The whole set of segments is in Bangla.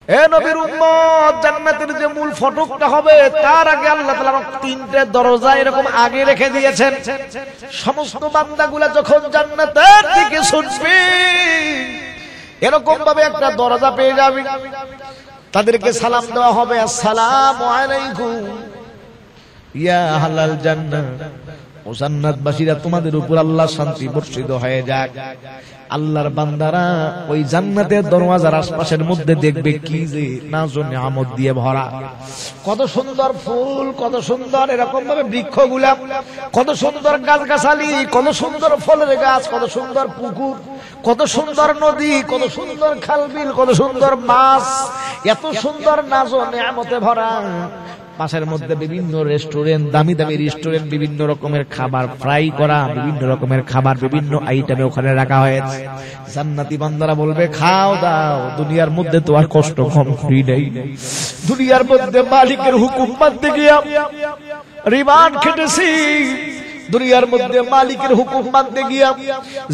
এ নবীর উম্মত, জান্নাতের যে মূল ফটকটা হবে তার আগে আল্লাহ তাআলা তিনটে দরজা এরকম আগে রেখে দিয়েছেন। সমস্ত বান্দাগুলা যখন জান্নাতের দিকে ছুটবে এরকম ভাবে একটা দরজা পেয়ে যাবে, তাদেরকে সালাম দেওয়া হবে, আসসালামু আলাইকুম ইয়া আহলাল জান্নাহ, ও জান্নাতবাসীরা তোমাদের উপর আল্লাহর শান্তি বর্ষিত হয়ে যাক। আল্লাহর বান্দারা ওই জান্নাতের দরওয়াজার আশপাশের মধ্যে দেখবে কি যে নাজ ও নিয়ামত দিয়ে ভরা, কত সুন্দর ফুল, কত সুন্দর এরকম ভাবে বৃক্ষগুলা, কত সুন্দর গাছগাছালি, কত সুন্দর ফলের গাছ, কত সুন্দর পুকুর, কত সুন্দর নদী, কত সুন্দর খালবিল, কত সুন্দর মাছ, এত সুন্দর নাজ ও নিয়ামতে ভরা। পাশের মধ্যে বিভিন্ন রেস্টুরেন্ট, দামি দামি রেস্টুরেন্ট, বিভিন্ন রকমের খাবার ফ্রাই করা, বিভিন্ন রকমের খাবার বিভিন্ন আইটেমে ওখানে রাখা হয়েছে। জান্নাতি বান্দারা বলবে খাও দাও, দুনিয়ার মধ্যে তো আর কষ্ট কম করি নাই, দুনিয়ার মধ্যে মালিকের হুকুম মানতে গিয়া রিমান্ড খেটেছি, দুনিয়ার মধ্যে মালিকের হুকুম মানতে গিয়া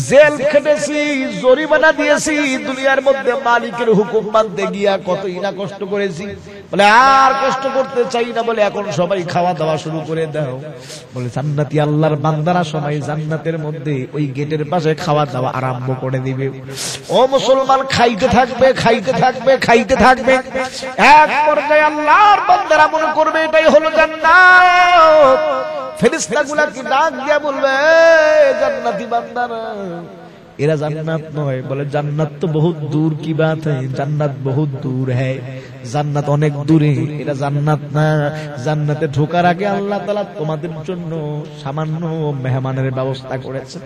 জেল খেটেছি, জরিমানা দিয়েছি, দুনিয়ার মধ্যে মালিকের হুকুম মানতে গিয়া কতই না কষ্ট করেছি। বলে আর কষ্ট করতে চাই না, বলে এখন সবাই খাওয়া দাওয়া শুরু করে দাও। বলে জান্নাতি আল্লাহর বান্দারা সবাই জান্নাতের মধ্যে ওই গেটের পাশে খাওয়া দাওয়া আরম্ভ করে দিবে। ও মুসলমান, খাইতে থাকবে, খাইতে থাকবে, খাইতে থাকবে। এক পর্যায়ে আল্লাহর বান্দারা মনে করবে এটাই হলো জান্নাত। ফেরেশতাগুলা কি ডাক দিয়া বলবে জান্নাতি বান্দারা এরা জান্নাত নয়। বলে জান্নাত তো বহুত দূর কি বাত है, জান্নাত বহুত দূর है, জান্নাত অনেক দূরে, এরা জান্নাত না। জান্নাতে ঢোকার আগে আল্লাহ তাআলা তোমাদের জন্য সামান্য মেহমানের ব্যবস্থা করেছে।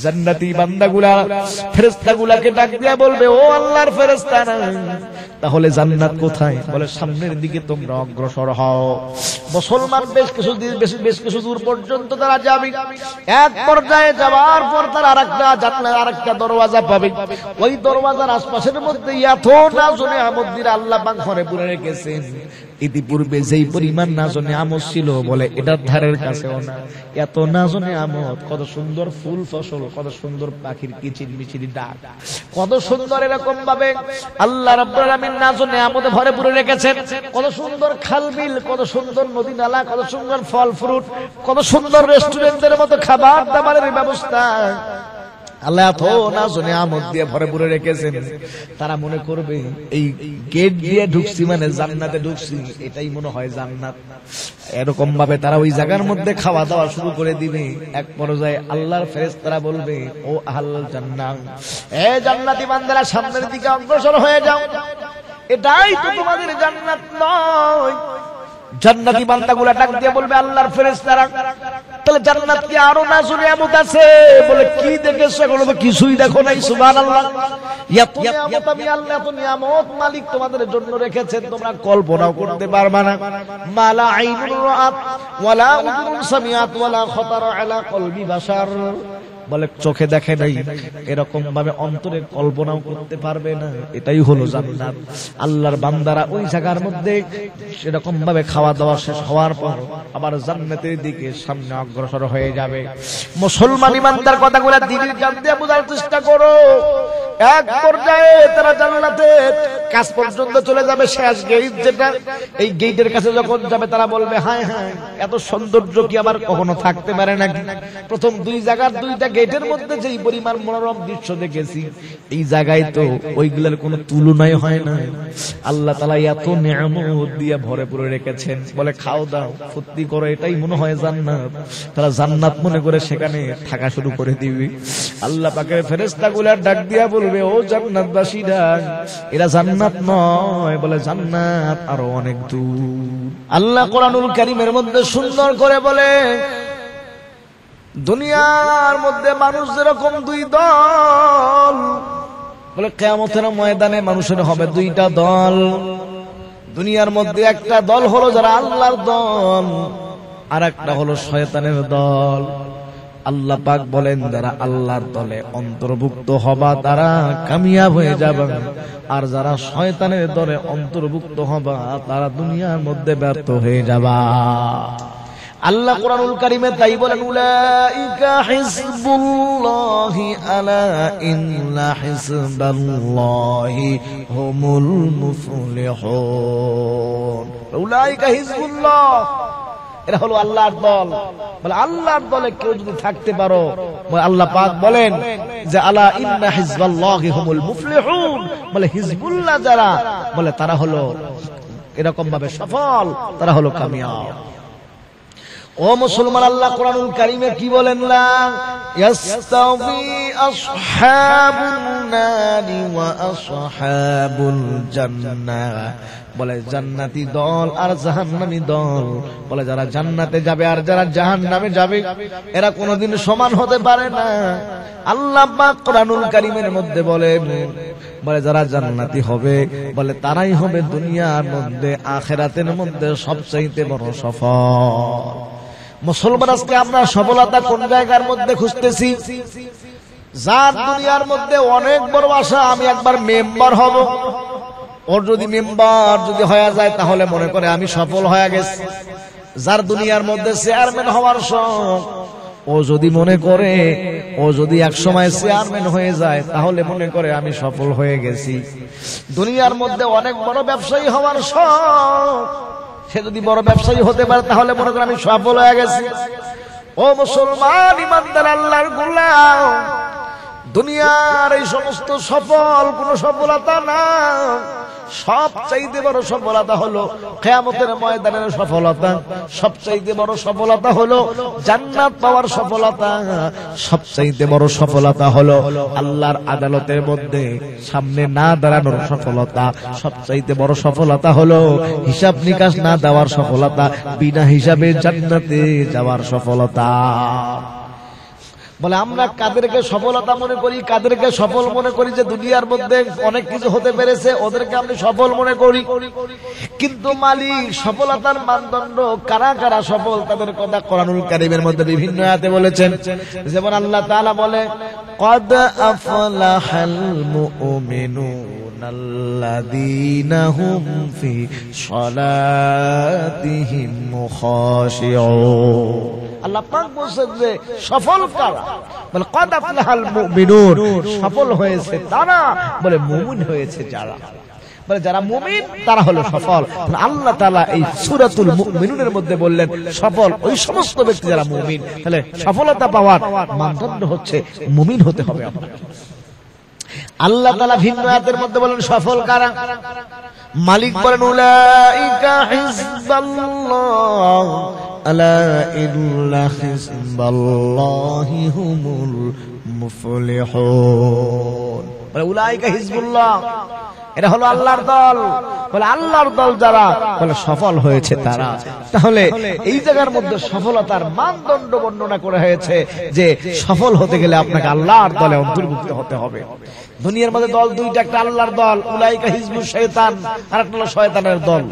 জান্নাতি বান্দাগুলা ফেরেশতাগুলাকে ডাক দিয়া বলবে ও আল্লাহর ফেরেশতারা, তাহলে জান্নাত কোথায়? বলে সামনের দিকে তোমরা অগ্রসর হও। মুসলমান বেশ কিছু দূর পর্যন্ত তারা যাবে। এক পর্যায়ে যাওয়ার পর তারা আরেকটা দরওয়াজা পাবে। ওই দরওয়াজার আশপাশের মধ্যে এত নাজ ও নিয়ামত দিয়ে আল্লাহ পাক ঘরে পুরে রেখেছেন, ইতিপূর্বে যেই পরিমাণ নাজ ও নিয়ামত ছিল বলে এটার ধারের কাছেও না। এত নাজ ও নিয়ামত, কত সুন্দর ফুল ফসল, কত সুন্দর পাখির কিচিরমিচির ডাক, কত সুন্দর এরকম ভাবে আল্লাহ রাব্বুল আলামিন নাজ ও নিয়ামতে ভরে পুরে রেখেছেন। কত সুন্দর খালবিল, কত সুন্দর নদী নালা, কত সুন্দর ফল ফ্রুট, কত সুন্দর রেস্টুরেন্টের মতো খাবার দাবারের ব্যবস্থা আল্লাহ এত নাজ ও নিয়ামত দিয়ে ভরে পুরে রেখেছেন। তারা মনে করবে এই গেট দিয়ে ঢুকছি মানে জান্নাতে ঢুকছি, এটাই মনে হয় জান্নাত। এরকম ভাবে তারা ওই জায়গার মধ্যে খাওয়া দাওয়া শুরু করে দিবে। এক পর্যায়ে আল্লাহর ফেরেশতারা বলবে ও আহলাল জান্নাত, এ জান্নাতি বান্দারা সামনের দিকে অগ্রসর হয়ে যাও, এটাই তো তোমাদের জান্নাত নয়। জান্নাতি বান্দাগুলা ডাক দিয়ে বলবে আল্লাহর ফেরেশতারা, তাহলে জান্নাত কি আরো নাজ ও নিয়ামত আছে? বলে কি দেখেছো? এখনো তো কিছুই দেখো নাই। সুবহানাল্লাহ, এত নিয়ামত আমি আল্লাহ, এত নিয়ামত মালিক তোমাদের জন্য রেখেছেন তোমরা কল্পনাও করতে পারবা না। মালা আইনুন রাআত ওয়ালা উযুনুন সামিআত ওয়ালা খাতারা আলা কলবি বাশার, বলে চোখে দেখে নাই, এরকম ভাবে অন্তরে কল্পনাও করতে পারবে না। এটাই হলো জান্নাত। আল্লাহর বান্দারা ওই জায়গার মধ্যে সেরকম ভাবে খাওয়া দাওয়া শেষ হওয়ার পর আবার জান্নাতের দিকে সামনে অগ্রসর হয়ে যাবে। মুসলমান ইমানদার কথাগুলো দিনের কান দিয়ে বোঝার চেষ্টা করো। এক পর্যায়ে তারা জান্নাতের কাছ পর্যন্ত চলে যাবে, শেষ গেট যেটা, এই গেটের কাছে যখন যাবে তারা বলবে হায় হায়, এত সৌন্দর্য কি আবার কখনো থাকতে পারে নাকি? প্রথম দুই জায়গার দুইটা গেটের মধ্যে যেই পরিমাণ মনোরম দৃশ্য দেখেছি, এই জায়গায় তো ওইগুলোর কোনো তুলনাই হয় না। আল্লাহ তাআলা এত নিয়ামত দিয়ে ভরে পুরে রেখেছেন। বলে খাও দাও, ফুর্তি করো, এটাই মনে হয় জান্নাত। তারা জান্নাত মনে করে সেখানে থাকা শুরু করে দিবে। আল্লাহ পাকের ফেরেশতাগুলা ডাক দিয়া বলবে ও জান্নাতবাসীরা, এরা জান্নাত নয়, বলে জান্নাত আরো অনেক দূর। আল্লাহ কোরআনুল কারীমের মধ্যে সুন্দর করে বলে দুনিয়ার মধ্যে মানুষ যেরকম দুই দল, বলে কিয়ামতের ময়দানে মানুষের হবে দুইটা দল। দুনিয়ার মধ্যে একটা দল হলো যারা আল্লাহর দল, আর একটা হলো শয়তানের দল। আল্লাহ পাক বলেন যারা আল্লাহর দলে অন্তর্ভুক্ত হবা তারা কামিয়াব হয়ে যাবে, আর যারা শয়তানের দলে অন্তর্ভুক্ত হবা তারা দুনিয়ার মধ্যে ব্যর্থ হয়ে যাবা। আল্লাহ কোরআনুল কারীমে তাই বলেন, উলাইকা হিজবুল্লাহি আলা ইন্না হিজবাল্লাহি হুমুল মুফলিহুন। উলাইকা হিজবুল্লাহ, এরা হলো আল্লাহর দল। বলে আল্লাহর দলে কেউ যদি থাকতে পারো, আল্লাহ পাক বলেন যে আলা ইন্না হিজবাল্লাহি হুমুল মুফলিহুন, বলে হিজবুল্লাহ যারা, বলে তারা হলো এরকম ভাবে সফল, তারা হলো কামিয়াব। ও মুসলমান, আল্লাহ কোরআনুল কারীমে কি বলেন? লা ইয়াস্তাওয়ি আসহাবুন নারি ওয়া আসহাবুল জান্নাহ, বলে জান্নাতি দল আর জাহান্নামী দল, বলে যারা জান্নাতে যাবে আর যারা জাহান্নামে যাবে এরা কোনোদিন সমান হতে পারে না। আল্লাহ পাক কোরআনুল কারীমের মধ্যে বলেন, বলে যারা জান্নাতি হবে, বলে তারাই হবে দুনিয়ার মধ্যে আখিরাতের মধ্যে সবচেয়ে বড় সফল। মুসলমান, আজকে আমরা সফলতা কোন জায়গার মধ্যে খুঁজতেছি? যার দুনিয়ার মধ্যে অনেক বড় আশা, আমি একবার মেম্বার হব, ওর যদি মেম্বার যদি হয়ে যায় তাহলে মনে করে আমি সফল হয়ে গেছি। যার দুনিয়ার মধ্যে চেয়ারম্যান হওয়ার শখ, ও যদি মনে করে ও যদি এক সময় চেয়ারম্যান হয়ে যায় তাহলে মনে করে আমি সফল হয়ে গেছি। দুনিয়ার মধ্যে অনেক বড় ব্যবসায়ী হওয়ার শখ, সে যদি বড় ব্যবসায়ী হতে পারে তাহলে মনে করে আমি সফল হয়ে গেছি। ও মুসলমান, ইমানদার আল্লাহর গোলাম, দুনিয়ার এই সমস্ত সফল কোন সফলতা না। সবচাইতে বড় সফলতা হলো কিয়ামতের ময়দানের সফলতা, সবচাইতে বড় সফলতা হলো জান্নাত পাওয়ার সফলতা, সবচাইতে বড় সফলতা হলো আল্লাহর আদালতের মধ্যে সামনে না দাঁড়ানোর সফলতা, সবচাইতে বড় সফলতা হলো হিসাব নিকাশ না দেওয়ার সফলতা, বিনা হিসাবে জান্নাতে যাওয়ার সফলতা। বলে আমরা কাদেরকে সফলতা মনে করি, কাদেরকে সফল মনে করি যে দুনিয়ার মধ্যে অনেক কিছু হতে পেরেছে, ওদেরকে আমি সফল মনে করি। কিন্তু মালিক সফলতার মানদণ্ড কারা কারা সফল তাদের কথা কোরআনুল কারীমের মধ্যে বিভিন্ন আয়াতে বলেছেন। যেমন আল্লাহ তাআলা বলে, قد أفلح المؤمنون الذين هم في صلاتهم خاشعون। আল্লাহ পাক বলেন যে সফল কারা, বলে قد أفلح المؤمنون, সফল হয়েছে তারা, বলে মুমিন হয়েছে যারা, বলে যারা মুমিন তারা হলো সফল। আল্লাহ তাআলা এই সূরাতুল মুমিনুনের মধ্যে বললেন সফল ওই সমস্ত ব্যক্তি যারা মুমিন। তাহলে সফলতা পাওয়ার মানদণ্ড হচ্ছে মুমিন হতে হবে। আল্লাহ তাআলা ভিন্ন আয়াতের মধ্যে বলেন সফল কারা, মালিক বলেন উলাইকা হিজবাল্লাহ আলা ইন্না হিজবাল্লাহি হুমুল মুফলিহুন। বলে উলাইকা হিজবুল্লাহ, এরা হলো আল্লাহর দল। বলে আল্লাহর দল যারা, বলে সফল হয়েছে তারা। তাহলে এই জায়গার মধ্যে সফলতার মানদণ্ড বর্ণনা করা হয়েছে যে সফল হতে গেলে আপনাকে আল্লাহর দলে অন্তর্ভুক্ত হতে হবে। দুনিয়ার মধ্যে দল দুইটা, একটা আল্লাহর দল উলাইকা হিজবুশ শয়তান, আর একটা হলো শয়তানের দল।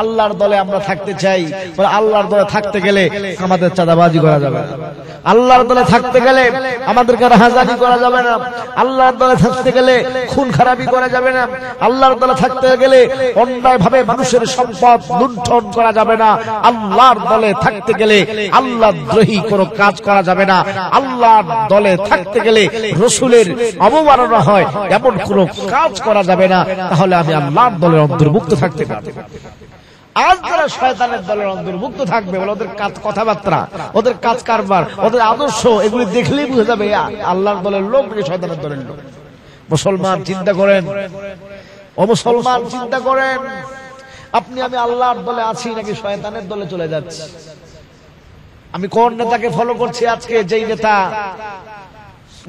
আল্লাহর দলে আমরা থাকতে চাই, বলে আল্লাহর দলে থাকতে গেলে আমাদের চাঁদাবাজি করা যাবে না, আল্লাহর দলে থাকতে গেলে আমাদেরকে রাহাজানি করা যাবে না, আল্লাহর দলে থাকতে গেলে খুন খারাপি করা যাবে না, আল্লাহর দলে থাকতে গেলে অন্যায় ভাবে মানুষের সম্পদ লুণ্ঠন করা যাবে না, আল্লাহর দলে থাকতে গেলে আল্লাহদ্রোহী কোনো কাজ করা যাবে না, আল্লাহর দলে থাকতে গেলে রাসূলের অবমাননা হয় এমন কোনো কাজ করা যাবে না। তাহলে আমি আল্লাহর দলের অন্তর্ভুক্ত থাকতে পারব। আজ যারা শয়তানের দলের অন্তর্ভুক্ত থাকবে, বলে ওদের কাজ কথাবার্তা, ওদের কাজ কারবার, ওদের আদর্শ এগুলি দেখলেই বুঝে যাবে আল্লাহর দলের লোক নাকি শয়তানের দলের লোক। মুসলমান চিন্তা করেন, ও মুসলমান চিন্তা করেন, আপনি আমি আল্লাহর দলে আছি নাকি শয়তানের দলে চলে যাচ্ছি? আমি কোন নেতাকে ফলো করছি আজকে, যেই নেতা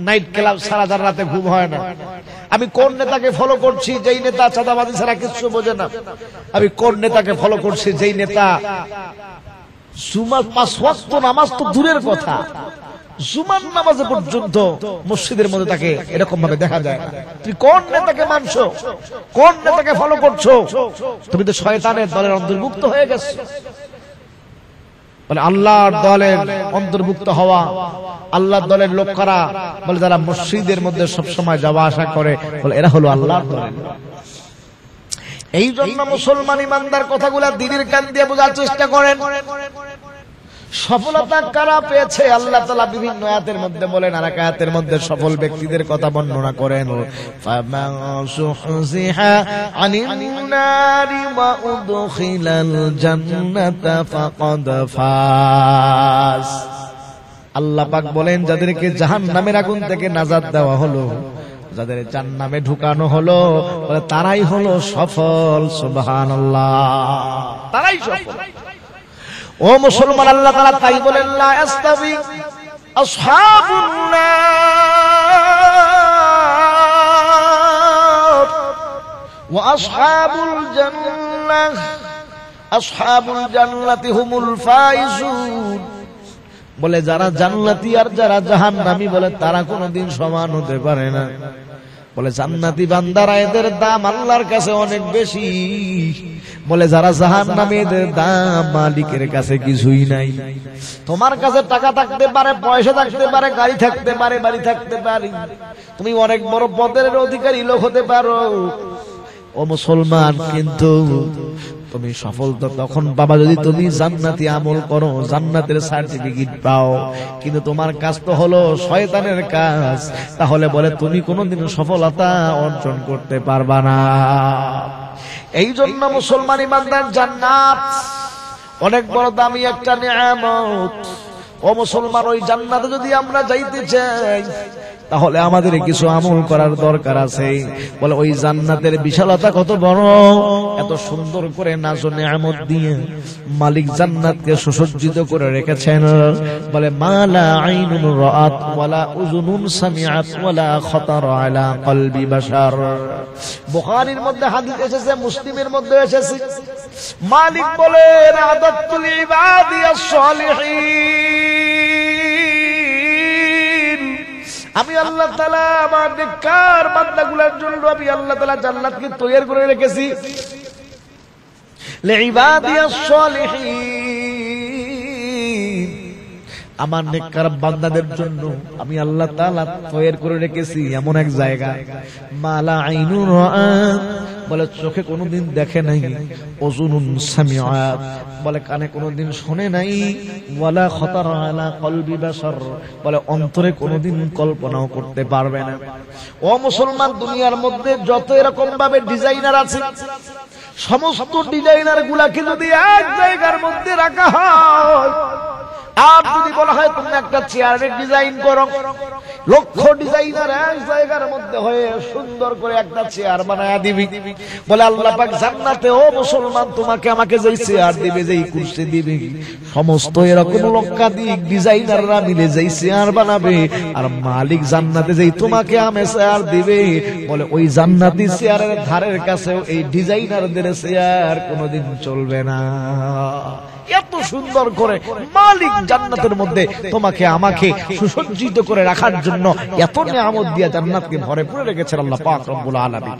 নাইট ক্লাব সারা রাতে ঘুম হয় না? আমি কোন নেতাকে ফলো করছি যেই নেতা চাঁদাবাজি ছাড়া কিছু বোঝে না? আমি কোন নেতাকে ফলো করছি যেই নেতা জুমার 5 ওয়াক্ত নামাজ তো দূরের কথা, জুমার নামাজে পর্যন্ত মসজিদের মধ্যে তাকে এরকম ভাবে দেখা যায় না? তুমি কোন নেতাকে মানছো, কোন নেতাকে ফলো করছো? তুমি তো শয়তানের দলের অন্তর্ভুক্ত হয়ে গেছো। বলে আল্লাহর দলের অন্তর্ভুক্ত হওয়া, আল্লাহর দলের লোক কারা? বলে যারা মসজিদের মধ্যে সবসময় যাওয়া আসা করে, বলে এরা হলো আল্লাহর দলের। এই জন্য মুসলমান ইমানদার কথাগুলা দিনের কান দিয়ে বোঝার চেষ্টা করেন। সফলতা কারা পেয়েছে আল্লাহ তাআলা বিভিন্ন আয়াতের মধ্যে বলেন, আর এক আয়াতের মধ্যে সফল ব্যক্তিদের কথা বর্ণনা করেন। ফামান সুহজিহা আনিন নারি ওয়া উদখিলাল জান্নাতা ফাকাদ ফাজ। আল্লাহ পাক বলেন, যাদেরকে জাহান্নামের আগুন থেকে নাজাত দেওয়া হলো, যাদের জান্নাতে ঢুকানো হলো, তারাই হলো সফল। সুবহানাল্লাহ, তারাই সফল। ও মুসলমান, আল্লাহ তাআলা তাই বলেন, লা ইস্তাবি আসহাবুন নার ওয়া আসহাবুল জান্নাহ, আসহাবুল জান্নাতি হুমুল ফাইজুন। বলে যারা জান্নাতি আর যারা জাহান্নামী, বলে তারা কোনোদিন সমান হতে পারে না। বলে জান্নাতি বান্দারা, এদের দাম আল্লাহর কাছে অনেক বেশি। বলে যারা জাহান্নামী, এদের দাম মালিকের কাছে কিছুই নাই। তোমার কাছে টাকা থাকতে পারে, পয়সা থাকতে পারে, গাড়ি থাকতে পারে, বাড়ি থাকতে পারে, তুমি অনেক বড় পদের অধিকারী লোক হতে পারো ও মুসলমান, কিন্তু তুমি সফল তো তখন বাবা যদি তুমি জান্নাতি আমল করো, জান্নাতের সার্টিফিকেট পাও। কিন্তু তোমার কাজ তো হলো শয়তানের কাজ, তাহলে বলে তুমি কোনোদিন সফলতা অর্জন করতে পারবা না। এই জন্য মুসলমান ইমানদার, জান্নাত অনেক বড় দামি একটা নিয়ামত। ও মুসলমান, ওই জান্নাতে যদি আমরা যাইতে চাই, তাহলে আমাদের কিছু আমল করার দরকার আছে। বলে ওই জান্নাতের বিশালতা কত বড়, এত সুন্দর করে নাজ নিয়ামত দিয়ে মালিক জান্নাতকে সুসজ্জিত করে রেখেছেন। বলে মালা আইনুন রাআত ওয়ালা উযুনুন সামিআত ওয়ালা খাতার আলা কলবি বাশার। বুখারীর মধ্যে হাদিস এসেছে, মুসলিমের মধ্যে এসেছে। মালিক বলেন, আদাতুল ইবাদিয়াস সালিহিন, আমি আল্লাহ তাআলা আমার নেককার বান্দাগুলোর জন্য আমি আল্লাহ তাআলা জান্নাতকে তৈরি করে রেখেছি। লিইবাদিয়াস সালিহিন, আমার নেককার বান্দাদের জন্য আমি আল্লাহ তাআলা তৈরি করে রেখেছি এমন এক জায়গা, মালা আইনুন রাআত, বলে চোখে কোনোদিন দেখে নাই, উযুনুন সামিআত, বলে কানে কোনোদিন শুনে নাই, ওয়ালা খাতার আলা কলবি বাশার, বলে অন্তরে কোনোদিন কল্পনাও করতে পারবে না। ও মুসলমান, দুনিয়ার মধ্যে যত এরকম ভাবে ডিজাইনার আছে, সমস্ত ডিজাইনার গুলাকে যদি এক জায়গার মধ্যে রাখা হয়, আর যদি বলা হয় তুমি একটা চেয়ারের ডিজাইন করো, লক্ষ ডিজাইনার এক জায়গার মধ্যে হয়ে সুন্দর করে একটা চেয়ার বানায়া দিবি। বলে আল্লাহ পাক জান্নাতে, ও মুসলমান, তোমাকে আমাকে যেই চেয়ার দিবে, যেই কুরসি দিবে, সমস্ত এরকম লক্ষাধিক ডিজাইনাররা মিলে যেই চেয়ার বানাবে, আর মালিক জান্নাতে যেই তোমাকে আমি চেয়ার দিবে, বলে ওই জান্নাতি চেয়ারের ধারের কাছেও এই ডিজাইনারদের চেয়ার কোনোদিন চলবে না। এত সুন্দর করে মালিক জান্নাতের মধ্যে তোমাকে আমাকে সুসজ্জিত করে রাখার জন্য এত নিয়ামত দিয়ে জান্নাতকে ভরে পুরে রেখেছেন আল্লাহ পাক রব্বুল আলামিন।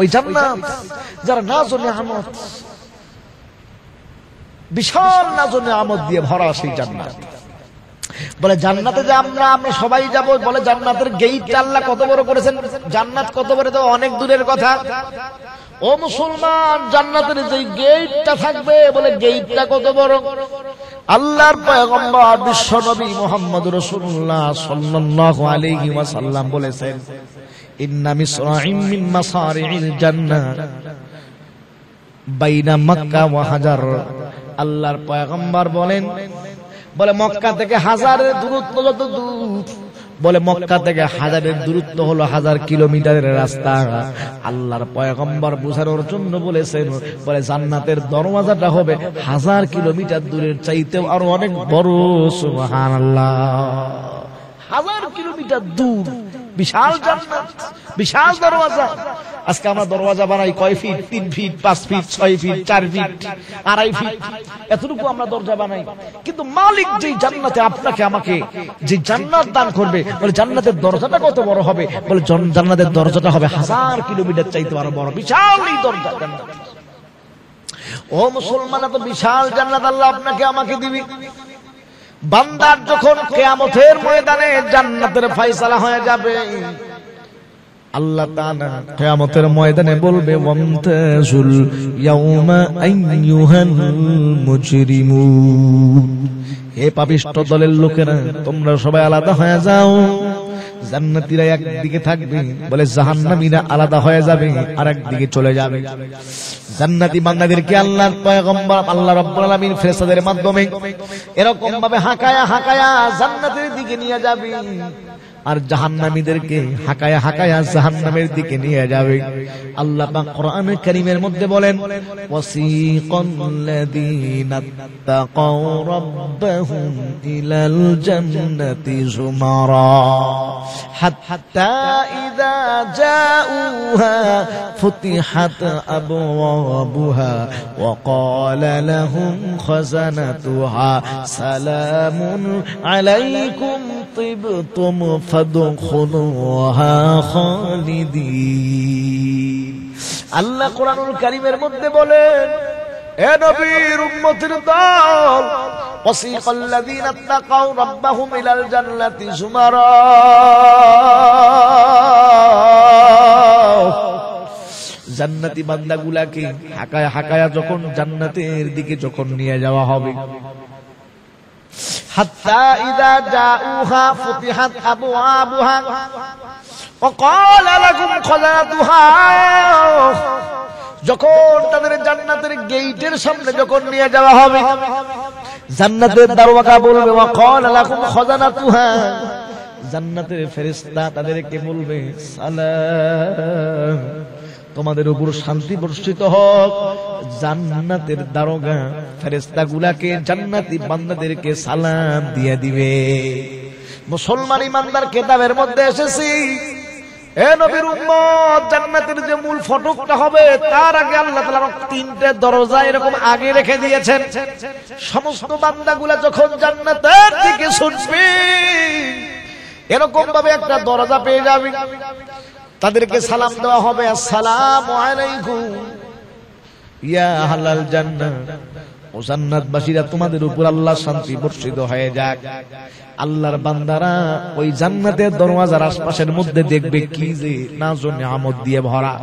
ওই জান্নাত যারা নাজ ও নিয়ামত, বিশাল নাজ ও নিয়ামত দিয়ে ভরা সেই জান্নাত। বলে জান্নাতে যে আমরা সবাই যাব, বলে জান্নাতের গেটটা আল্লাহ কত বড় করেছেন, জান্নাত কত বড়, তো অনেক দূরের কথা। ও মুসলমান, জান্নাতের যে গেটটা থাকবে, বলে গেটটা কত বড়। আল্লাহর পয়গম্বর বিশ্ব নবী মুহাম্মদুর রাসূলুল্লাহ সাল্লাল্লাহু আলাইহি ওয়াসাল্লাম বলেছেন, ইন্না মিসরাইম মিন মাসারি'ল জান্নাহ বাইনা মক্কা ওয়া হাজার। আল্লাহর পয়গম্বর বলেন, বলে মক্কা থেকে হাজারের দূরত্ব যত দূর, বলে মক্কা থেকে হাজারের দূরত্ব হলো 1000 কিলোমিটারের রাস্তা। আল্লাহর পয়গম্বর বুঝানোর জন্য বলেছেন, বলে জান্নাতের দরওয়াজাটা হবে 1000 কিলোমিটার দূরের চাইতেও আরো অনেক বড়। সুবহানাল্লাহ, 1000 কিলোমিটার দূর, বিশাল জান্নাত, বিশাল দরওয়াজা। আজকে আমরা দরওয়াজা বানাই কয় feet, 3 feet, 5 feet, 6 feet, 4 feet, 2.5 feet, এতটুকু আমরা দরজা বানাই। কিন্তু মালিক যেই জান্নাতে আপনাকে আমাকে যে জান্নাত দান করবে, বলে জান্নাতের দরজাটা কত বড় হবে, বলে জান্নাতের দরজাটা হবে 1000 কিলোমিটার চাইতে আরো বড়, বিশাল এই দরজা জান্নাত। ও মুসলমান, এত বিশাল জান্নাত আল্লাহ আপনাকে আমাকে দিবি। বান্দার যখন কিয়ামতের ময়দানে জান্নাতের ফয়সালা হয়ে যাবে, আল্লাহ তাআলা কিয়ামতের ময়দানে বলবে ওয়ামতাজুল ইয়াউমা আইয়ুহাল মুজরিমুন, হে পাপিষ্ঠ দলের লোকেরা তোমরা সবাই আলাদা হয়ে যাও। জান্নাতীরা একদিকে থাকবে, বলে জাহান্নামীরা আলাদা হয়ে যাবে আরেক দিকে চলে যাবে। জান্নাতি বান্দাদেরকে আল্লাহর পয়গম্বর আল্লাহ রাব্বুল আলামিন ফেরেশতাদের মাধ্যমে এরকম ভাবে হাঁকায়া হাঁকায়া জান্নাতের দিকে নিয়ে যাবে, আর জাহান্নামীদেরকে হাঁকায়া হাঁকায়া জাহান্নামের দিকে নিয়ে যাবে। আল্লাহ পাক কোরআনে কারীমের মধ্যে বলেন ওয়াসিকাল্লাযীনা তাকাউ রাব্বাহুম ইলাল জান্নাতি যুমারা হাত্তা ইযা জাউহা ফুতিহাত আবওয়াবুহা ওয়া ক্বালা লাহুম খাযানাতুহা সালামুন আলাইকুম তিবতুম ফাদখুলুহা খালিদিন। আল্লাহ কোরআনুল কারীমের মধ্যে বলেন, হে নবীর উম্মতের দল, ওয়াসিকাল্লাযীনা তাকাউ রাব্বাহুম ইলাল জান্নাতি যুমারা, জান্নাতি বান্দাগুলাকে হাঁকায়া হাঁকায়া যখন জান্নাতের দিকে যখন নিয়ে যাওয়া হবে, হাত্তা ইযা জাউহা ফুতিহাত আবওয়াবুহা ওয়া ক্বালা লাহুম খাযানাতুহা, যখন তাদের জান্নাতের গেটের সামনে যখন নিয়ে যাওয়া হবে, জান্নাতের দরওয়াজা বলবে ওয়া ক্বালা লাহুম খাযানাতুহা, জান্নাতের ফেরেশতা তাদেরকে বলবে সালাম, তোমাদের উপর শান্তি বর্ষিত হোক। জান্নাতের দারোগা ফেরেশতাগুলোকে জান্নাতি বান্দাদেরকে সালাম দিয়ে দিবে। মুসলমান ইমানদার কিতাবের মধ্যে এসেছে, হে নবীর উম্মত, জান্নাতের যে মূল ফটকটা হবে তার আগে আল্লাহ তাআলা তিনটে দরজা এরকম আগে রেখে দিয়েছেন। সমস্ত বান্দাগুলা যখন জান্নাতের দিকে ছুটবে এরকম ভাবে একটা দরজা পেয়ে যাবে, তাদেরকে সালাম দেওয়া হবে আসসালামু আলাইকুম ইয়া আহলাল জান্নাহ, ও জান্নাতবাসীরা তোমাদের উপর আল্লাহর শান্তি বর্ষিত হয়ে যাক। আল্লাহর বান্দারা ওই জান্নাতের দরওয়াজার আশপাশের মধ্যে দেখবে কি যে নাজ ও নিয়ামত দিয়ে ভরা,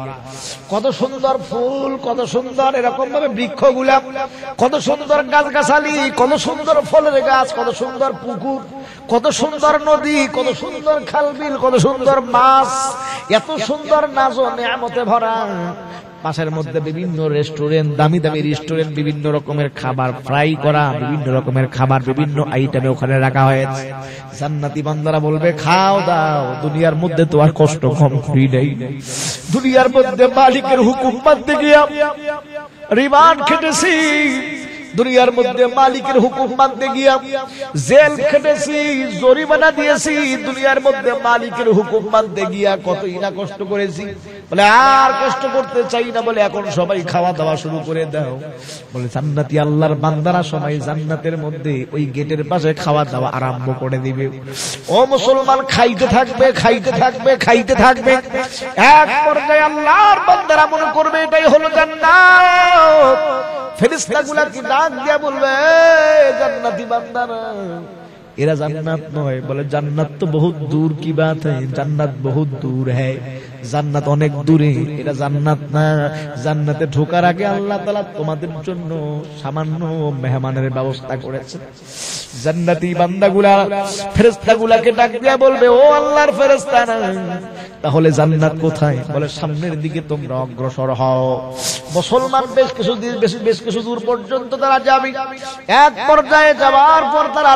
কত সুন্দর ফুল, কত সুন্দর এরকম ভাবে বৃক্ষগুলা, কত সুন্দর গাছগাছালি, কত সুন্দর ফলের গাছ, কত সুন্দর পুকুর, কত সুন্দর নদী, কত সুন্দর খালবিল, কত সুন্দর মাছ, এত সুন্দর নাজ ও নিয়ামতে ভরা। পাশের মধ্যে বিভিন্ন রেস্টুরেন্ট, দামি দামি রেস্টুরেন্ট, বিভিন্ন রকমের খাবার ফ্রাই করা, বিভিন্ন রকমের খাবার বিভিন্ন আইটেমে ওখানে রাখা হয়েছে। জান্নাতি বান্দারা বলবে খাও দাও, দুনিয়ার মধ্যে তো আর কষ্ট কম করি নাই, দুনিয়ার মধ্যে মালিকের হুকুম মানতে গিয়া রিমান্ড খেটেছি, দুনিয়ার মধ্যে মালিকের হুকুম মানতে গিয়া জেল খেটেছি, জরিমানা দিয়েছি, দুনিয়ার মধ্যে মালিকের হুকুম মানতে গিয়া কতই না কষ্ট করেছি। বলে আর কষ্ট করতে চাই না, বলে এখন সবাই খাওয়া দাওয়া শুরু করে দাও। বলে জান্নাতি আল্লাহর বান্দারা সবাই জান্নাতের মধ্যে ওই গেটের পাশে খাওয়া দাওয়া আরম্ভ করে দিবে। ও মুসলমান, খাইতে থাকবে, খাইতে থাকবে, খাইতে থাকবে। এক পর্যায়ে আল্লাহর বান্দারা মনে করবে এটাই হলো জান্নাত। ফেরেশতাগুলা কি ডাক দিয়া বলবে, জান্নাতি বান্দারা এরা জান্নাত নয়। বলে জান্নাত তো বহুত দূর কি বাত है, জান্নাত বহুত দূর है, জান্নাত অনেক দূরে, এটা জান্নাত না। জান্নাতে ঢোকার আগে আল্লাহ তাআলা তোমাদের জন্য সামান্য মেহমানের ব্যবস্থা করেছে। জান্নাতি বান্দাগুলা ফেরেশতাগুলাকে ডাক দিয়া বলবে, ও আল্লাহর ফেরেশতারা, তাহলে জান্নাত কোথায়? বলে সামনের দিকে তোমরা অগ্রসর হও। মুসলমান বেশ কিছু দূর পর্যন্ত তারা যাবে। এক পর্যায়ে যাওয়ার পর তারা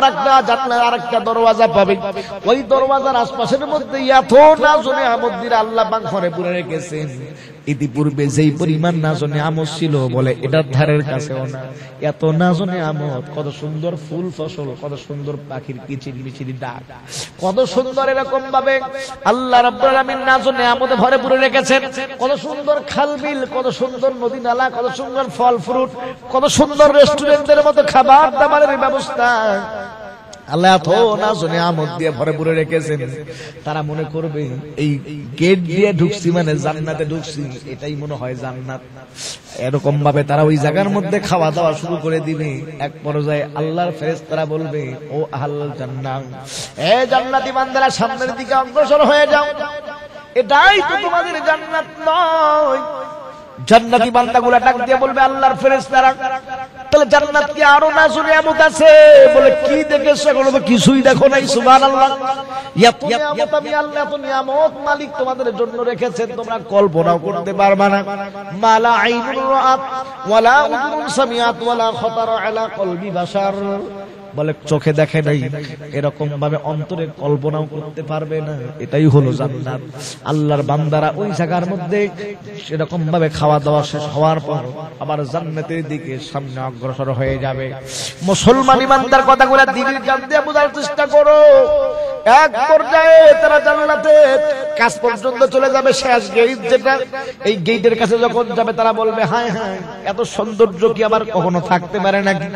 আরেকটা দরওয়াজা পাবে। ওই দরওয়াজার আশপাশের মধ্যে এত নাজ ও নিয়ামত দিয়ে আল্লাহ পাক ঘরে পুরে রেখেছেন, ইতিপূর্বে যেই পরিমাণ নাজ ও নিয়ামত ছিল বলে এটার ধারের কাছেও না। এত নাজ ও নিয়ামত, কত সুন্দর ফুল ফসল, কত সুন্দর পাখির কিচিরমিচির ডাক, কত সুন্দর এরকম ভাবে আল্লাহ রাব্বুল আলামিন নাজ ও নিয়ামতে ভরে পুরে রেখেছেন। কত সুন্দর খালবিল, কত সুন্দর নদী নালা, কত সুন্দর ফল ফ্রুট, কত সুন্দর রেস্টুরেন্টের মতো খাবার দাবারের ব্যবস্থা আল্লাহ এত নাজ ও নিয়ামত দিয়ে ভরে পুরে রেখেছেন। তারা মনে করবে এই গেট দিয়ে ঢুকছি মানে জান্নাতে ঢুকছি, এটাই মনে হয় জান্নাত। এরকম ভাবে তারা ওই জায়গার মধ্যে খাওয়া দাওয়া শুরু করে দিবে। এক পর্যায়ে আল্লাহর ফেরেশতারা বলবে, ও আহলাল জান্নাহ, এ জান্নাতি বান্দারা সামনের দিকে অগ্রসর হয়ে যাও। এটাই তো তোমাদের জান্নাত নয়। জান্নাতি বান্দাগুলা ডাক দিয়ে বলবে আল্লাহর ফেরেশতারা, তাহলে জান্নাত কি আরো নাজ ও নিয়ামত আছে? বলে কি দেখেছো? এখনো তো কিছুই দেখো নাই। সুবহানাল্লাহ। এত নিয়ামত আমি আল্লাহ, এত নিয়ামত মালিক তোমাদের জন্য রেখেছেন, তোমরা কল্পনাও করতে পারবা না। মালা আইনুন রাআত ওয়ালা উযুনুন সামিআত ওয়ালা খাতারা আলা কলবি বাশার। বলে চোখে দেখে নাই, এরকম ভাবে অন্তরে কল্পনাও করতে পারবে না। এটাই হলো জান্নাত। আল্লাহর বান্দারা ওই জায়গার মধ্যে সেরকম ভাবে খাওয়া দাওয়া শেষ হওয়ার পর আবার জান্নাতের দিকে সামনে অগ্রসর হয়ে যাবে। মুসলমান ইমানদার কথাগুলো দিনের কান দিয়ে বোঝার চেষ্টা করো। এক পর্যায়ে তারা জান্নাতে কাছ পর্যন্ত চলে যাবে, শেষ গেট যেটা, এই গেটের কাছে যখন যাবে তারা বলবে হায় হায়, এত সৌন্দর্য কি আবার কখনো থাকতে পারে নাকি?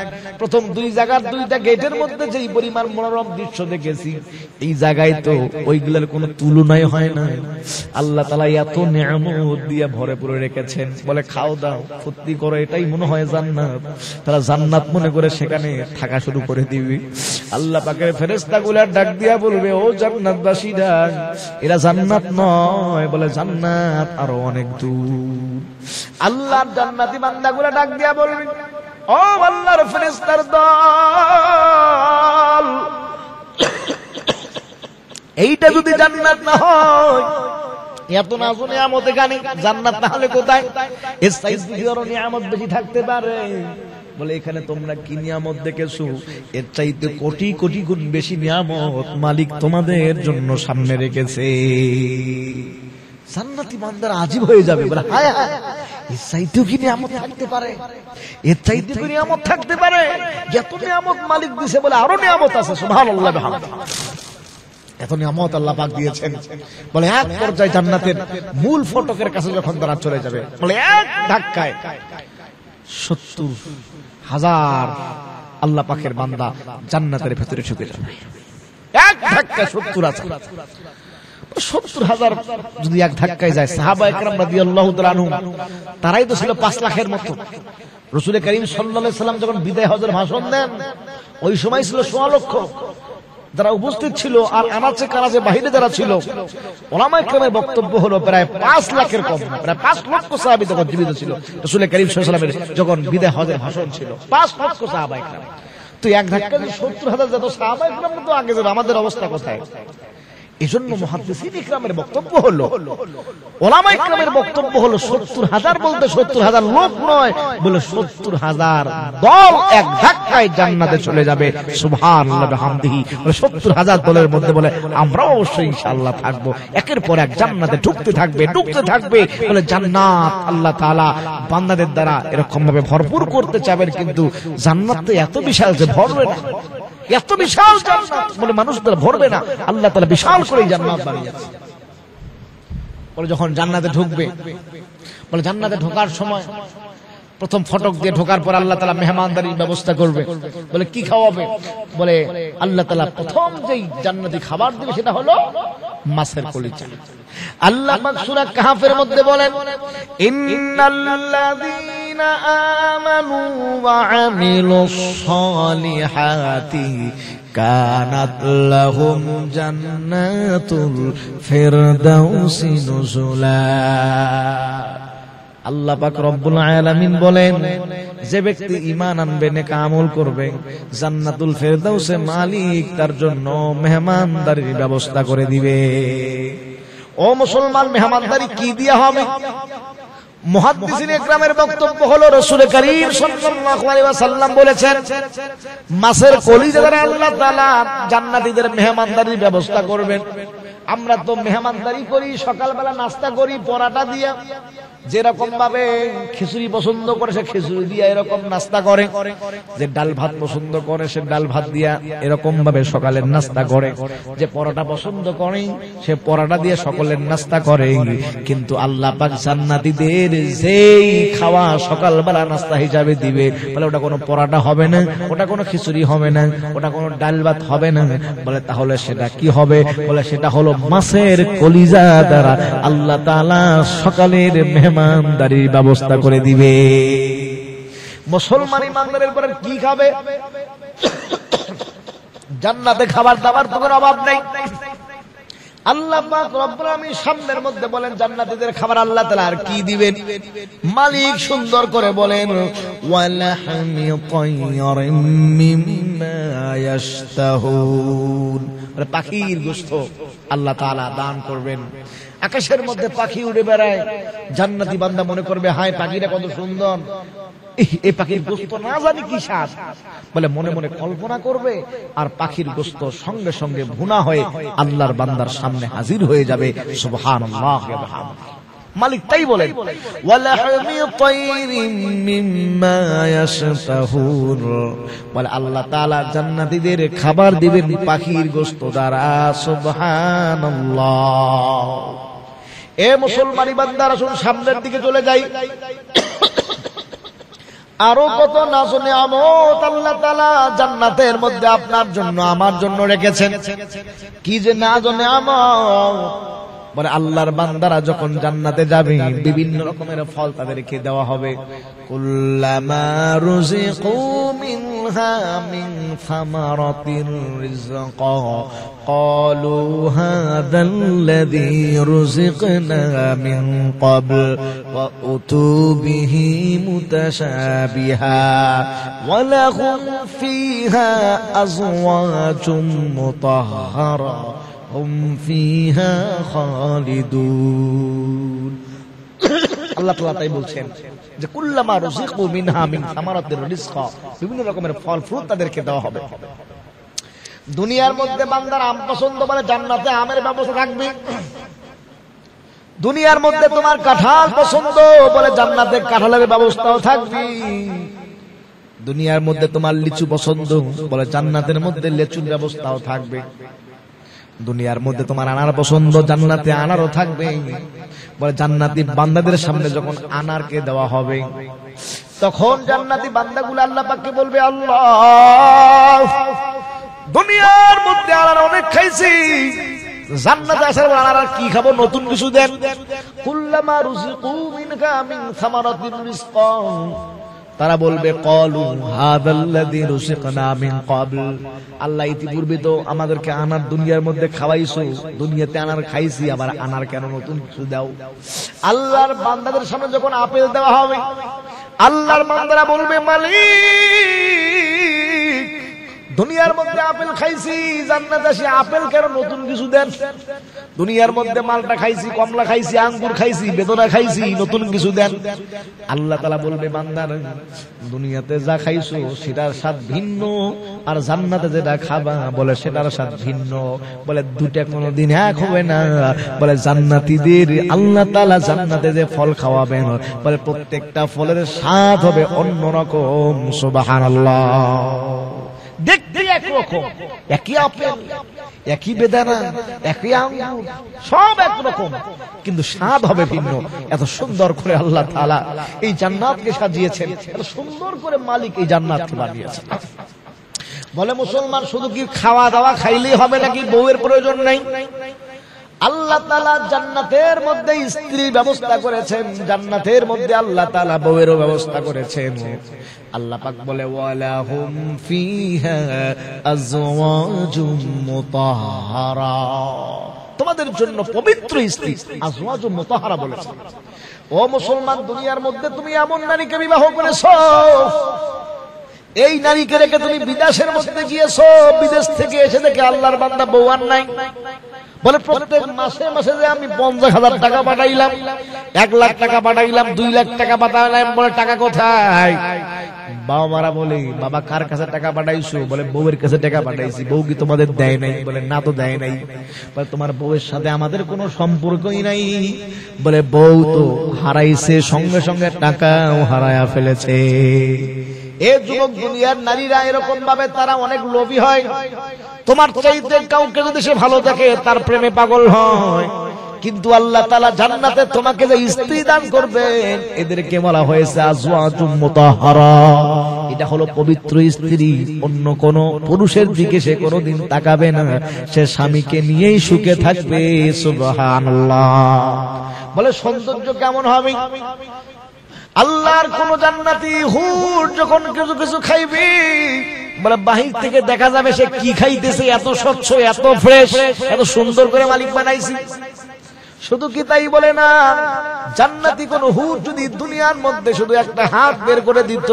প্রথম দুই জায়গার দুইটা গেটের মধ্যে যেই পরিমাণ মনোরম দৃশ্য দেখেছি, এই জায়গায় তো ওইগুলোর কোনো তুলনাই হয় না। আল্লাহ তাআলা এত নিয়ামত দিয়ে ভরে পুরে রেখেছেন। বলে খাও দাও, ফুর্তি করো, এটাই মনে হয় জান্নাত। তারা জান্নাত মনে করে সেখানে থাকা শুরু করে দিবে। আল্লাহ পাকের ফেরেশতাগুলা ডাক দিয়া বলবে, ও জান্নাতবাসীরা, এরা জান্নাত নয়, বলে জান্নাত আরো অনেক দূর। আল্লাহর জান্নাতি বান্দাগুলা ডাক দিয়া বলবে, ও আল্লাহর ফেরেশতার দল, এইটা যদি জান্নাত না হয়, এত নাজ ও নিয়ামত এখানে, জান্নাত না হলে কোথায়? এর চাইতে কি আরো নিয়ামত বেশি থাকতে পারে? বলে এখানে তোমরা কি নিয়ামত দেখেছো? এর চাইতে কোটি কোটি গুণ বেশি নিয়ামত মালিক তোমাদের জন্য সামনে রেখেছে। জান্নাতি বান্দারা আজীব হয়ে যাবে, বলে হায় হায়, এর চাইতেও কি নিয়ামত থাকতে পারে? এর চাইতে কি নিয়ামত থাকতে পারে? এত নিয়ামত মালিক দিয়েছে, বলে আরো নিয়ামত আছে। সুবহানাল্লাহ। এত নিয়ামত আল্লাহ পাক দিয়েছেন। বলে এক পর্যায়ে জান্নাতের মূল ফটকের কাছে যখন তারা চলে যাবে, বলে এক ধাক্কায় 70,000 আল্লাহ পাকের বান্দা জান্নাতের ভেতরে ঢুকে যাবে। এক ধাক্কায় 70,000। 70,000 যদি এক ধাক্কায় যায়, সাহাবা একরাম রাদিয়াল্লাহু তাআলা আনহুম তারাই তো ছিল 5 লাখের মতো। রাসূল করিম সাল্লাল্লাহু আলাইহি সাল্লাম যখন বিদায় হজের ভাষণ দেন, ওই সময় ছিল 1.5 লক্ষ যারা উপস্থিত ছিল। আর আনাচে কানাচে বাহিরে যারা ছিল, ওলামায়ে কেরামের বক্তব্য হলো প্রায় 5 লাখের কম, প্রায় 5 লক্ষ সাহাবী তখন জীবিত ছিল। রাসূল করিম সাল্লাল্লাহু আলাইহি ওয়াসাল্লামের যখন বিদায় হজের ভাষণ ছিল, 5 লক্ষ সাহাবায়ে কেরাম। তো এক ধাক্কায় 70,000 যত সাহাবায়ে কেরাম তো আগে যাবে, আমাদের অবস্থা কোথায়? এজন্য মুহাদ্দিসিন ইকরামের বক্তব্য হলো, ওলামায়ে কেরামের বক্তব্য হলো 70,000 বলতে 70,000 লোক নয়, বলে 70,000 দল এক ধাক্কায় জান্নাতে চলে যাবে। সুবহানাল্লাহ বিহামদিহি। বলে 70,000 দলের মধ্যে বলে আমরা অবশ্যই ইনশাআল্লাহ থাকবো। একের পর এক জান্নাতে ঢুকতে থাকবে, ঢুকতে থাকবে। বলে জান্নাত আল্লাহ তাআলা বান্দাদের দ্বারা এরকম ভাবে ভরপুর করতে চাবেন, কিন্তু জান্নাত তো এত বিশাল যে ভরবে না। এত বিশাল জান্নাত, বলে মানুষ দ্বারা ভরবে না। আল্লাহ তাআলা বিশাল করে জান্নাত বানিয়েছে। বলে যখন জান্নাতে ঢুকবে, বলে জান্নাতে ঢোকার সময় প্রথম ফটক দিয়ে ঢোকার পর আল্লাহ তাআলা মেহমানদারির ব্যবস্থা করবে। বলে কি খাওয়াবে? বলে আল্লাহ তাআলা প্রথম যেই জান্নাতি খাবার দিবে সেটা হলো মাছের কলিজা। আল্লাহ পাক সূরা কাহফের মধ্যে বলেন, ইন্নাল্লাযীনা আমানু ওয়া আমিলুস সালিহাতি কানাত লাহুম জান্নাতুল ফিরদাউসি নুজুলা। আল্লাহ পাক রব্বুল আলামিন বলেন, যে ব্যক্তি ঈমান আনবে, নেক আমল করবে, জান্নাতুল ফিরদাউসে মালিক তার জন্য মেহমানদারির ব্যবস্থা করে দিবে। ও মুসলমান, মেহমানদারি কি দিয়া হবে? মুহাদ্দিসিন ইকরামের বক্তব্য হলো, রাসূল করিম সাল্লাল্লাহু আলাইহি ওয়াসাল্লাম বলেছেন, মাছের কলিজা দ্বারা আল্লাহ তাআলা জান্নাতীদের মেহমানদারির ব্যবস্থা করবেন। আমরা তো মেহমানদারি করি, সকালবেলা নাস্তা করি পরাটা দিয়া, যেরকম ভাবে খিচুড়ি পছন্দ করে সে খিচুড়ি দিয়া এরকম নাস্তা করে, যে ডাল ভাত পছন্দ করে সে ডাল ভাত দিয়া এরকম ভাবে সকালের নাস্তা করে, যে পরোটা পছন্দ করে সে পরোটা দিয়ে সকালের নাস্তা করে। কিন্তু আল্লাহ পাক জান্নাতীদের যেই খাওয়া সকালবেলা নাস্তা হিসাবে দিবে, বলে ওটা কোনো পরোটা হবে না, ওটা কোনো খিচুড়ি হবে না, ওটা কোনো ডাল ভাত হবে না। বলে তাহলে সেটা কি হবে? বলে সেটা হলো মাছের কলিজা দ্বারা আল্লাহ তাআলা সকালের মেহমানদারির ব্যবস্থা করে দিবে। মুসলমান ইমানদারের পরে কি খাবে? জান্নাতে খাবার দাবার তো কোনো অভাব নেই। আল্লাহ পাক রব্বুল আলামিন সামনের মধ্যে বলেন জান্নাতীদের খাবার আল্লাহ তাআলা আর কি দিবেন? মালিক সুন্দর করে বলেন ওয়ালাহমি তায়রিম মিম্মা ইয়াশতাহুন, মানে পাখির গোশত আল্লাহ তাআলা দান করবেন। আকাশের মধ্যে পাখি উড়ে বেড়ায়, জান্নাতি বান্দা মনে করবে হায় পাখিটা কত সুন্দর, এই পাখির গোশত না জানি কি স্বাদ, বলে মনে মনে কল্পনা করবে, আর পাখির গোশত সঙ্গে সঙ্গে ভুনা হয়ে আল্লাহর বান্দার সামনে হাজির হয়ে যাবে। সুবহানাল্লাহ ওয়া বিহামদিহি। মালিক তাই বলেন ওয়ালাহমি তায়রিম মিম্মা ইয়াশতাহুন, বলে আল্লাহ তাআলা জান্নাতীদের খাবার দিবেন পাখির গোশত দ্বারা। সুবহানাল্লাহ। এ মুসলমানি বান্দারা শুন, সামনের দিকে চলে যাই। আরো কত নাজ নিয়ামত আল্লাহ তাআলা জান্নাতের মধ্যে আপনার জন্য আমার জন্য রেখেছেন। কি যে নাজ নিয়ামত, বলে আল্লাহর বান্দারা যখন জান্নাতে যাবে বিভিন্ন রকমের ফল তাদেরকে দেওয়া হবে। কুল্লামা রুজিকু মিনহা মিন সামারাতির রিজকা ক্বালু হাযাল্লাযী রুজিকনা মিন ক্বাবল ওয়া উতু বিহি মুতাশাবিহা ওয়া লাহুম ফীহা আজওয়াজুম মুতাহহারা হুম ফীহা খালিদুন। আল্লাহ তাআলা তাই বলছেন যে কুল্লামা রুজিকু মিনহা মিন সামারাতির রিজকা, বিভিন্ন রকমের ফল ফ্রুট তাদেরকে দেওয়া হবে। দুনিয়ার মধ্যে বান্দার আম পছন্দ, বলে জান্নাতে আমের ব্যবস্থা থাকবে। দুনিয়ার মধ্যে তোমার কাঁঠাল পছন্দ, বলে জান্নাতে কাঁঠালের ব্যবস্থাও থাকবে। দুনিয়ার মধ্যে তোমার লিচু পছন্দ, বলে জান্নাতের মধ্যে লিচুর ব্যবস্থাও থাকবে। দুনিয়ার মধ্যে তোমার আনার পছন্দ, জান্নাতে আনারও থাকবে। বলে জান্নাতি বান্দাদের সামনে যখন আনারকে দেওয়া হবে, তখন জান্নাতি বান্দাগুলো আল্লাহ পাককে বলবে আল্লাহ দুনিয়ার মধ্যে আনার অনেক খাইছি, জান্নাতে আসার পর আনার কি খাবো, নতুন কিছু দেন। কুল্লামা রুজিকু মিনহা মিন সামারাতির রিজকা, তারা বলবে ক্বালু হাযাল্লাযী রুজিকনা মিন ক্বাবল, আল্লাহ ইতিপূর্বে তো আমাদেরকে আনার দুনিয়ার মধ্যে খাওয়াইছো, দুনিয়াতে আনার খাইছি, আবার আনার কেন নতুন কিছু দাও। আল্লাহর বান্দাদের সামনে যখন আপেল দেওয়া হবে, আল্লাহর বান্দারা বলবে মালিক দুনিয়ার মধ্যে আপেল খাইছি, জান্নাতে এসে আপেল কেন নতুন কিছু দেন। দুনিয়ার মধ্যে মালটা খাইছি, কমলা খাইছি, আঙ্গুর খাইছি, বেদনা খাইছি, নতুন কিছু দেন। আল্লাহ তাআলা বলবে বান্দার দুনিয়াতে যা খাইছো সেটার স্বাদ ভিন্ন, আর জান্নাতে যেটা খাবা বলে সেটার স্বাদ ভিন্ন। বলে দুটা কোনোদিন এক হবে না। বলে জান্নাতীদের আল্লাহ তাআলা জান্নাতে যে ফল খাওয়াবেন, বলে প্রত্যেকটা ফলের স্বাদ হবে অন্যরকম। সুবহানাল্লাহ। দেখতে একরকম, একই আপেল, একই বেদানা, একই আঙ্গুর, সব একরকম, কিন্তু স্বাদ হবে ভিন্ন। এত সুন্দর করে আল্লাহ তাআলা এই জান্নাতকে সাজিয়েছেন, এত সুন্দর করে মালিক এই জান্নাতকে বানিয়েছেন। বলে মুসলমান শুধু কি খাওয়া দাওয়া খাইলেই হবে নাকি? বউয়ের প্রয়োজন নাই। আল্লাহ তাআলা জান্নাতের মধ্যে স্ত্রীর ব্যবস্থা করেছেন, জান্নাতের মধ্যে আল্লাহ তাআলা বউয়েরও ব্যবস্থা করেছেন। আল্লাহ পাক বলে ওয়ালাহুম ফীহা আজওয়াজুম মুতাহহারা, তোমাদের জন্য পবিত্র স্ত্রী আজওয়াজুম মুতাহহারা বলেছেন। ও মুসলমান, দুনিয়ার মধ্যে তুমি এমন নারীকে বিবাহ করেছো, এই নারীকে রেখে তুমি বিদেশের মধ্যে গিয়েছো, বিদেশ থেকে এসে দেখে আল্লাহর বান্দা বউ আর নাই। বলে প্রত্যেক মাসে মাসে যে আমি 50,000 টাকা পাঠাইলাম, 1 লাখ টাকা পাঠাইলাম, 2 লাখ টাকা পাঠাইলাম, বলে টাকা কোথায়? বাবা মারা বলে বাবা কার কাছে টাকা পাঠাইছো? বলে বউয়ের কাছে টাকা পাঠাইছি। বউ কি তোমাদের দেয় নাই? বলে না তো দেয় নাই। বলে তোমার বউয়ের সাথে আমাদের কোনো সম্পর্কই নাই। বলে বউ তো হারাইছে, সঙ্গে সঙ্গে টাকাও হারায়া ফেলেছে। এ যুবক, দুনিয়ার নারীরা এরকম ভাবে তারা অনেক লোভী হয়। তোমার চাইতে কাউকে যদি সে ভালো দেখে তার প্রেমে পাগল হয়। কিন্তু আল্লাহ তাআলা জান্নাতে তোমাকে যে স্ত্রী দান করবেন, এদেরকে বলা হয়েছে আজওয়াজুম মুতাহহারা। এটা হলো পবিত্র স্ত্রী। অন্য কোন পুরুষের দিকে সে কোনোদিন তাকাবে না, সে স্বামীকে নিয়েই সুখে থাকবে। সুবহানাল্লাহ। বলে সৌন্দর্য কেমন হবে? আল্লাহর কোন জান্নাতি হুর যখন কিছু কিছু খাইবি, বলে বাহির থেকে দেখা যাবে সে কি খাইতেছে, এত স্বচ্ছ, এত ফ্রেশ, এত সুন্দর করে মালিক বানাইছি। শুধু কি তাই বলে না, জান্নাতি কোন হুর যদি দুনিয়ার মধ্যে শুধু একটা হাত বের করে দিত,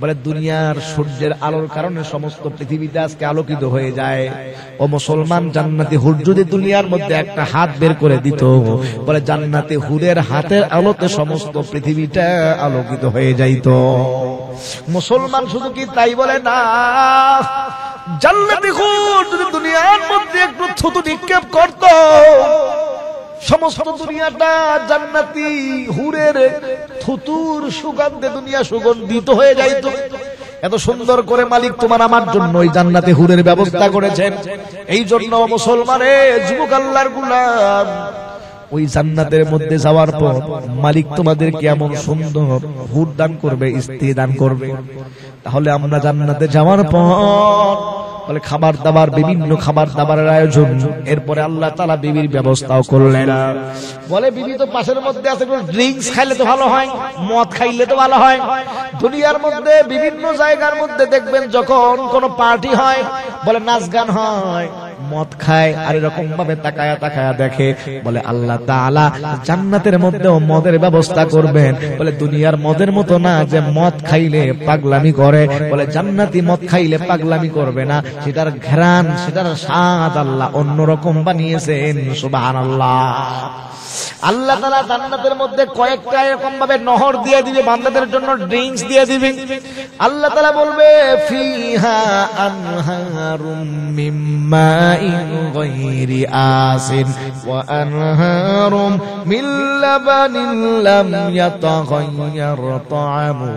বলে দুনিয়ার সূর্যের আলোর কারণে সমস্ত পৃথিবীতে আজকে আলোকিত হয়ে যায়। ও মুসলমান, জান্নাতি হুর যদি দুনিয়ার মধ্যে একটা হাত বের করে দিত, বলে জান্নাতি হুরের হাতের আলোতে সমস্ত পৃথিবীটা আলোকিত হয়ে যাইত। মুসলমান, শুধু কি তাই বলে না, জান্নাতি হুর যদি দুনিয়ার মধ্যে একটু থুতু নিক্ষেপ করত, সমস্ত দুনিয়াটা জান্নাতি হুরের থুতুর সুগন্ধে দুনিয়া সুগন্ধিত হয়ে যাইত। এত সুন্দর করে মালিক তোমার আমার জন্য ওই জান্নাতি হুরের ব্যবস্থা করেছেন। এই জন্য মুসলমানে, যুবক আল্লাহর গোলাম, ওই জান্নাতের মধ্যে যাওয়ার পর মালিক তোমাদেরকে এমন সুন্দর হুর দান করবে, স্ত্রী দান করবে। তাহলে আমরা জান্নাতে যাওয়ার পর বলে খাবার দাবার, বিভিন্ন খাবার দাবারের আয়োজন, এরপরে আল্লাহ তাআলা বিবির ব্যবস্থাও করলেন। বলে বিবি তো পাশের মধ্যে আছে, ড্রিঙ্কস খাইলে তো ভালো হয়, মদ খাইলে তো ভালো হয়। দুনিয়ার মধ্যে বিভিন্ন জায়গার মধ্যে দেখবেন যখন কোনো পার্টি হয়, বলে নাচ গান হয়, মদ খায়, আর এরকম ভাবে তাকায়া তাকায়া দেখে। বলে আল্লাহ তাআলা জান্নাতের মধ্যেও মদের ব্যবস্থা করবেন। বলে দুনিয়ার মদের মতো না যে মদ খাইলে পাগলামি করে, বলে জান্নাতি মদ খাইলে পাগলামি করবে না, সেটার ঘ্রাণ, সেটার স্বাদ আল্লাহ অন্যরকম বানিয়েছেন। সুবহানাল্লাহ। আল্লাহ তাআলা জান্নাতের মধ্যে কয়েকটা এরকম ভাবে নহর দিয়ে দিবে, বান্দাদের জন্য ড্রিঙ্কস দিয়ে দিবে। আল্লাহ তাআলা বলবে, ফিহা আনহারুম মিন মাইন গায়রি আসিন ওয়া আনহারুম মিন লাবানিন লাম ইয়াতাগায়্যার তা'আমু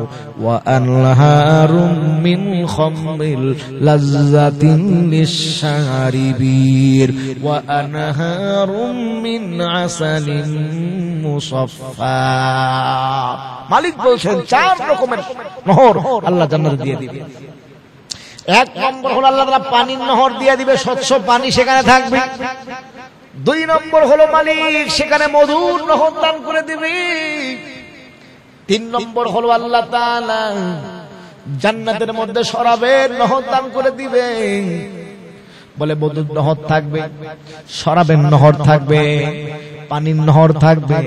ওয়া আনহারুম মিন খামরিল লাযযাতিন লিশ-শারিবিন ওয়া আনহারুম মিন আসালিন মুসাফফা। মালিক বলছেন 4 রকমের নহর আল্লাহ জান্নাতে দিয়ে দিবে। এক নম্বর হলো আল্লাহ তাআলা পানির নহর দিয়ে দিবে, স্বচ্ছ পানি সেখানে থাকবে। 2 নম্বর হলো মালিক সেখানে মধুর নহর দান করে দিবে। 3 নম্বর হলো আল্লাহ তাআলা জান্নাতের মধ্যে শরাবের নহর দান করে দিবে। বলে মধুর নহর থাকবে, শরাবের নহর থাকবে, পানির নহর থাকবে,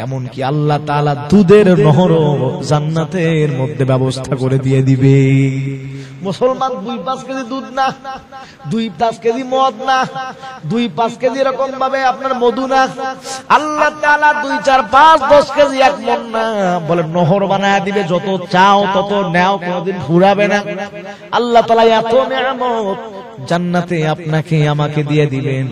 এমনকি আল্লাহ তাআলা দুধের নহরও জান্নাতের মধ্যে ব্যবস্থা করে দিয়ে দিবে। মুসলমান, 2-5 কেজি দুধ না, 2-5 কেজি মদ না, 2-5 কেজি এরকম ভাবে আপনার মধু না, আল্লাহ তাআলা 2-4-5-10 কেজি 1 মণ না, বলে নহর বানায় দিবে। যত চাও তত নাও, কোনদিন ফুরাবে না। আল্লাহ তাআলা এত নিয়ামত জান্নাতে আপনাকে আমাকে দিয়ে দিবেন।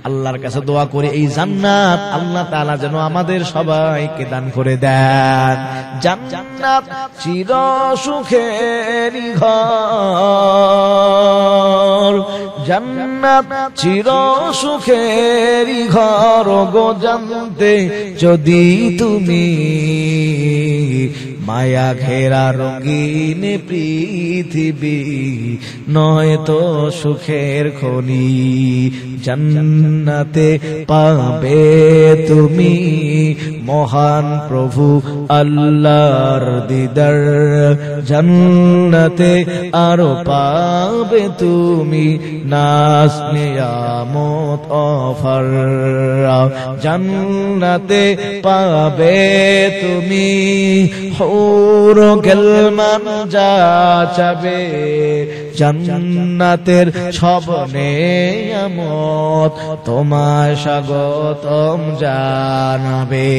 আল্লাহর কাছে দোয়া করে এই জান্নাত আল্লাহ তাআলা যেন আমাদের সবাইকে দান করে দেন। জান্নাত চির সুখেরই ঘর, জান্নাত চির সুখেরই ঘর গো জানতে যদি তুমি, মায়া ঘেরা রঙিন পৃথিবী নয় তো সুখের খনি। জান্নাতে পাবে তুমি মহান প্রভু আল্লাহর দিদার, জান্নাতে আরো পাবে তুমি নাজ নিয়ামত অফার, জান্নাতে পাবে তুমি হুর গেলমান যা চাবে, জান্নাতের সব নেয়ামত তোমায় স্বাগতম জানাবে।